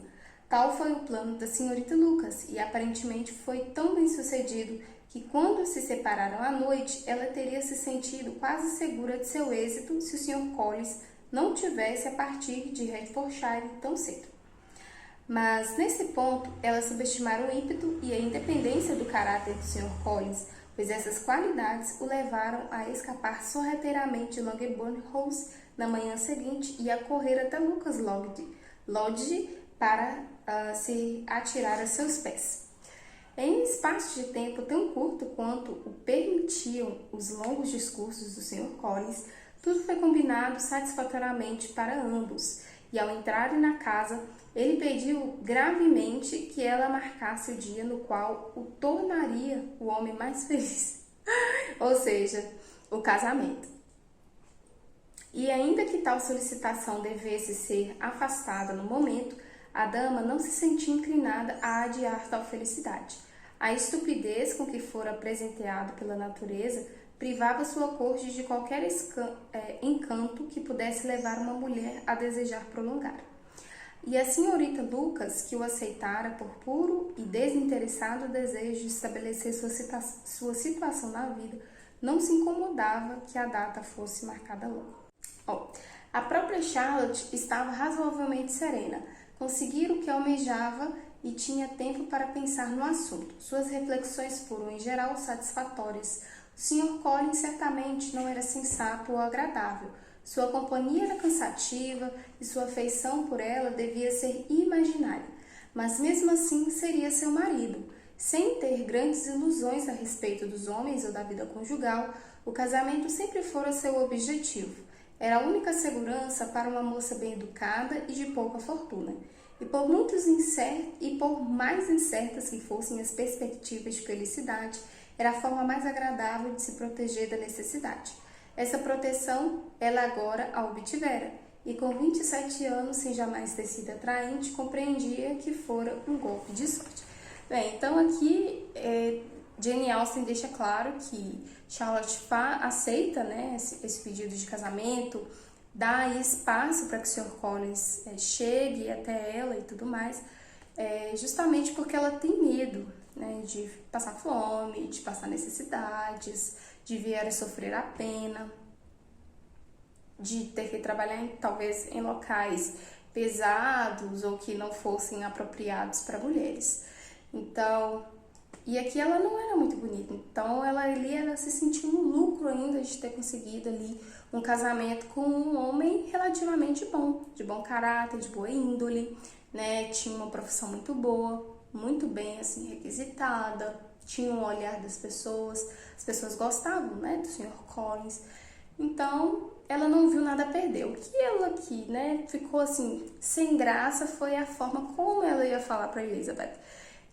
Tal foi o plano da senhorita Lucas, e aparentemente foi tão bem sucedido que quando se separaram à noite, ela teria se sentido quase segura de seu êxito se o Sr. Collins não tivesse a partir de Hertfordshire tão cedo. Mas, nesse ponto, elas subestimaram o ímpeto e a independência do caráter do Sr. Collins, pois essas qualidades o levaram a escapar sorrateiramente de Longbourn House na manhã seguinte e a correr até Lucas Lodge para se atirar a seus pés. Em um espaço de tempo tão curto quanto o permitiam os longos discursos do Sr. Collins, tudo foi combinado satisfatoriamente para ambos, e ao entrarem na casa, ele pediu gravemente que ela marcasse o dia no qual o tornaria o homem mais feliz, ou seja, o casamento. E ainda que tal solicitação devesse ser afastada no momento, a dama não se sentia inclinada a adiar tal felicidade. A estupidez com que fora presenteado pela natureza privava sua corte de qualquer encanto que pudesse levar uma mulher a desejar prolongar. E a senhorita Lucas, que o aceitara por puro e desinteressado desejo de estabelecer sua situação na vida, não se incomodava que a data fosse marcada logo. A própria Charlotte estava razoavelmente serena, conseguira o que almejava e tinha tempo para pensar no assunto. Suas reflexões foram, em geral, satisfatórias. O Sr. Collins certamente não era sensato ou agradável. Sua companhia era cansativa e sua afeição por ela devia ser imaginária. Mas mesmo assim seria seu marido. Sem ter grandes ilusões a respeito dos homens ou da vida conjugal, o casamento sempre fora seu objetivo. Era a única segurança para uma moça bem educada e de pouca fortuna. E por mais incertas que fossem as perspectivas de felicidade, era a forma mais agradável de se proteger da necessidade. Essa proteção ela agora a obtivera, e com 27 anos, sem jamais ter sido atraente, compreendia que fora um golpe de sorte. Bem, então aqui Jane Austen deixa claro que Charlotte aceita, né, esse pedido de casamento, dá espaço para que o Sr. Collins chegue até ela e tudo mais, justamente porque ela tem medo, né, de passar fome, de passar necessidades, de vir a sofrer a pena, de ter que trabalhar talvez em locais pesados ou que não fossem apropriados para mulheres. Então, e aqui ela não era muito bonita, então ela se sentiu no lucro ainda de ter conseguido ali um casamento com um homem relativamente bom, de bom caráter, de boa índole, né? Tinha uma profissão muito boa, muito bem assim requisitada, tinham o olhar das pessoas, as pessoas gostavam, né, do Sr. Collins. Então, ela não viu nada a perder. O que ela aqui, né, ficou assim, sem graça foi a forma como ela ia falar para Elizabeth.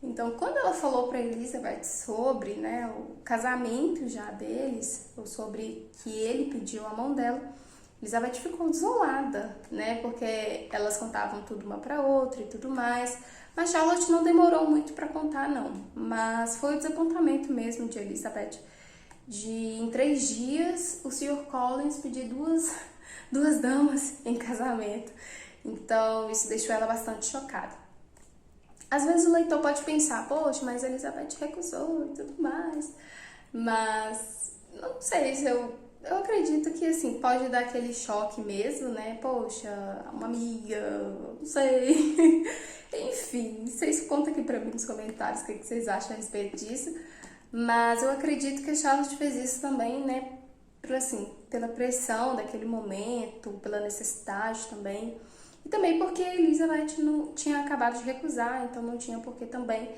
Então, quando ela falou para Elizabeth sobre, né, o casamento já deles, ou sobre que ele pediu a mão dela, Elizabeth ficou desolada, né, porque elas contavam tudo uma para outra e tudo mais. Mas Charlotte não demorou muito para contar, não. Mas foi o desapontamento mesmo de Elizabeth. Em 3 dias, o Sr. Collins pediu duas damas em casamento. Então, isso deixou ela bastante chocada. Às vezes o leitor pode pensar, poxa, mas Elizabeth recusou e tudo mais. Mas, não sei se eu acredito que, assim, pode dar aquele choque mesmo, né? Poxa, uma amiga, não sei. Enfim, vocês contam aqui pra mim nos comentários o que vocês acham a respeito disso. Mas eu acredito que a Charlotte fez isso também, né? Pela pressão daquele momento, pela necessidade também. E também porque a Elizabeth não tinha acabado de recusar, então não tinha por que também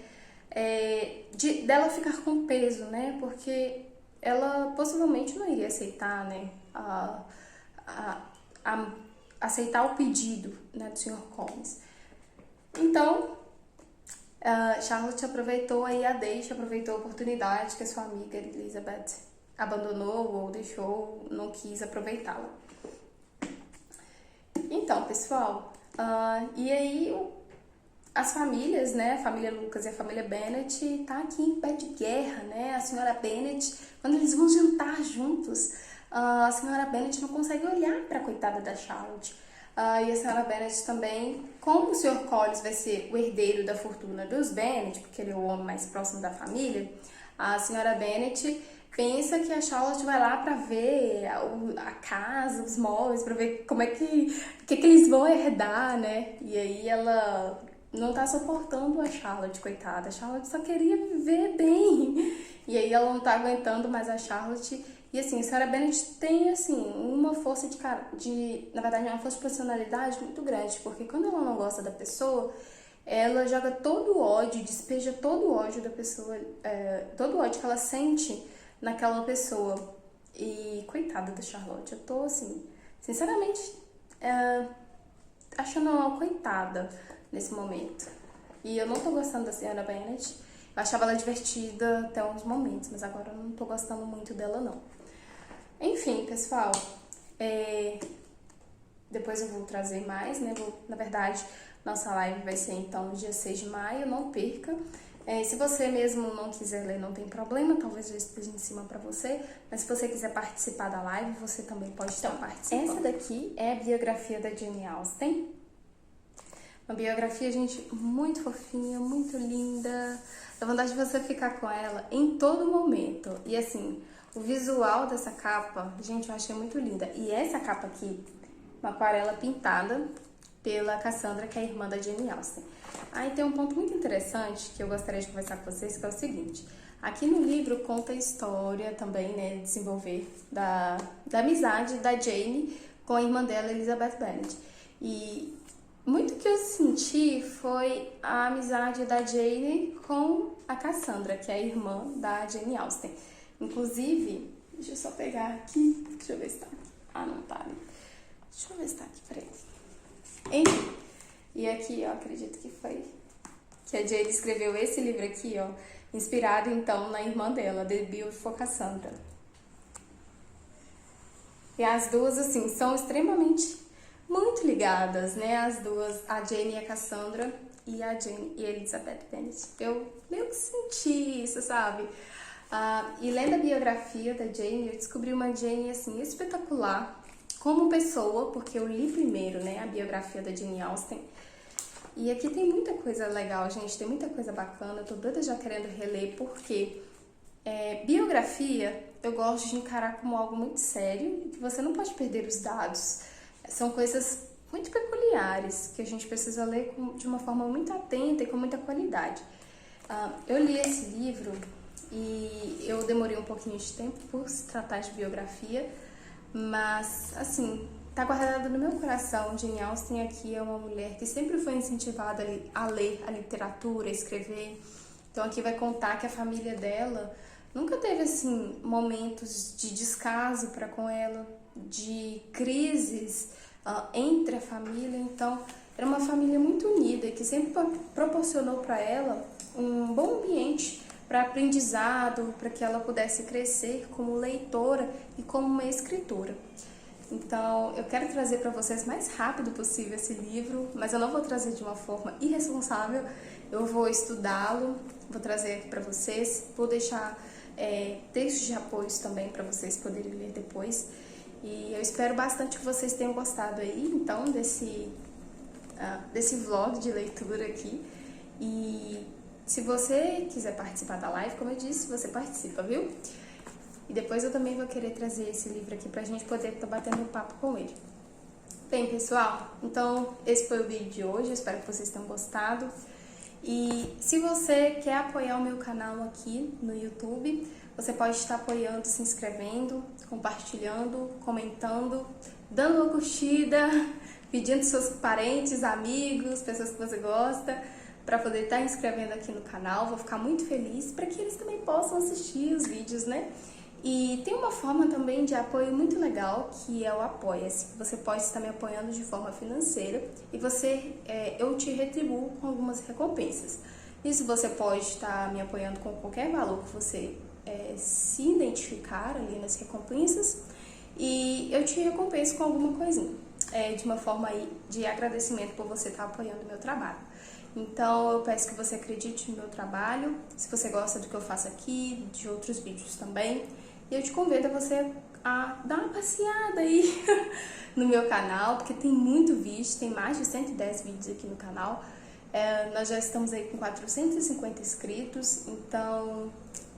dela ficar com peso, né? Porque ela possivelmente não iria aceitar, né? Aceitar o pedido, né, do Sr. Collins. Então, Charlotte aproveitou aí a deixa, aproveitou a oportunidade que a sua amiga Elizabeth abandonou ou deixou, não quis aproveitá-la. Então, pessoal, e aí as famílias, né, a família Lucas e a família Bennet tá aqui em pé de guerra, né, a senhora Bennet, quando eles vão jantar juntos, a senhora Bennet não consegue olhar para a coitada da Charlotte. E a senhora Bennet também, como o Sr. Collins vai ser o herdeiro da fortuna dos Bennet, porque ele é o homem mais próximo da família, a senhora Bennet pensa que a Charlotte vai lá para ver a casa, os móveis, para ver como é que eles vão herdar, né? E aí ela não tá suportando a Charlotte, coitada. A Charlotte só queria viver bem. E aí ela não tá aguentando mais a Charlotte. E assim, a senhora Bennet tem, assim, uma força na verdade, uma força de personalidade muito grande, porque quando ela não gosta da pessoa, ela joga todo o ódio, despeja todo o ódio da pessoa, todo o ódio que ela sente naquela pessoa. E coitada da Charlotte, eu tô, assim, sinceramente, achando ela coitada nesse momento. E eu não tô gostando da senhora Bennet. Eu achava ela divertida até uns momentos, mas agora eu não tô gostando muito dela, não. Enfim, pessoal, depois eu vou trazer mais, né? Na verdade, nossa live vai ser então no dia 6 de maio, não perca. Se você mesmo não quiser ler, não tem problema, talvez eu esteja em cima pra você, mas se você quiser participar da live, você também pode estar participando. Essa daqui é a biografia da Jane Austen. Uma biografia, gente, muito fofinha, muito linda. Dá vontade de você ficar com ela em todo momento. E assim, o visual dessa capa, gente, eu achei muito linda. E essa capa aqui, uma aquarela pintada pela Cassandra, que é a irmã da Jane Austen. Aí tem um ponto muito interessante que eu gostaria de conversar com vocês, que é o seguinte. Aqui no livro conta a história também, né, desenvolver da amizade da Jane com a irmã dela, Elizabeth Bennet. E muito que eu senti foi a amizade da Jane com a Cassandra, que é a irmã da Jane Austen. Inclusive, deixa eu só pegar aqui, deixa eu ver se tá aqui. Ah, não tá ali. Deixa eu ver se tá aqui, peraí. Enfim, e aqui, ó, acredito que foi que a Jane escreveu esse livro aqui, ó, inspirado então na irmã dela, The Beautiful Cassandra. E as duas, assim, são extremamente muito ligadas, né? As duas, a Jane e a Cassandra e a Jane e a Elizabeth Bennet. Eu meio que senti isso, sabe? E lendo a biografia da Jane, eu descobri uma Jane, assim, espetacular como pessoa, porque eu li primeiro, né, a biografia da Jane Austen. E aqui tem muita coisa legal, gente, tem muita coisa bacana. Eu tô doida já querendo reler, porque biografia eu gosto de encarar como algo muito sério e que você não pode perder os dados. São coisas muito peculiares que a gente precisa ler de uma forma muito atenta e com muita qualidade. Eu li esse livro e eu demorei um pouquinho de tempo por se tratar de biografia, mas, assim, tá guardado no meu coração. Jane Austen aqui é uma mulher que sempre foi incentivada a ler a literatura, a escrever. Então aqui vai contar que a família dela nunca teve assim momentos de descaso para com ela, de crises entre a família. Então era uma família muito unida que sempre proporcionou para ela um bom ambiente para aprendizado, para que ela pudesse crescer como leitora e como uma escritora. Então, eu quero trazer para vocês o mais rápido possível esse livro, mas eu não vou trazer de uma forma irresponsável. Eu vou estudá-lo, vou trazer aqui para vocês, vou deixar textos de apoio também para vocês poderem ler depois. E eu espero bastante que vocês tenham gostado aí, então, desse vlog de leitura aqui. E se você quiser participar da live, como eu disse, você participa, viu? E depois eu também vou querer trazer esse livro aqui pra gente poder estar batendo um papo com ele. Bem, pessoal, então esse foi o vídeo de hoje, eu espero que vocês tenham gostado. E se você quer apoiar o meu canal aqui no YouTube, você pode estar apoiando, se inscrevendo, compartilhando, comentando, dando uma curtida, pedindo seus parentes, amigos, pessoas que você gosta, para poder estar inscrevendo aqui no canal. Vou ficar muito feliz para que eles também possam assistir os vídeos, né? E tem uma forma também de apoio muito legal, que é o Apoia-se. Você pode estar me apoiando de forma financeira e eu te retribuo com algumas recompensas. Isso você pode estar me apoiando com qualquer valor que você se identificar ali nas recompensas, e eu te recompenso com alguma coisinha, de uma forma aí de agradecimento por você estar apoiando o meu trabalho. Então eu peço que você acredite no meu trabalho, se você gosta do que eu faço aqui, de outros vídeos também. E eu te convido a você a dar uma passeada aí no meu canal, porque tem muito vídeo, tem mais de 110 vídeos aqui no canal. Nós já estamos aí com 450 inscritos, então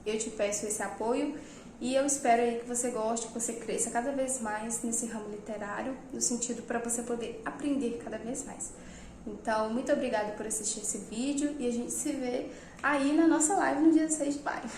eu te peço esse apoio e eu espero aí que você goste, que você cresça cada vez mais nesse ramo literário, no sentido para você poder aprender cada vez mais. Então, muito obrigada por assistir esse vídeo e a gente se vê aí na nossa live no dia 6 de maio.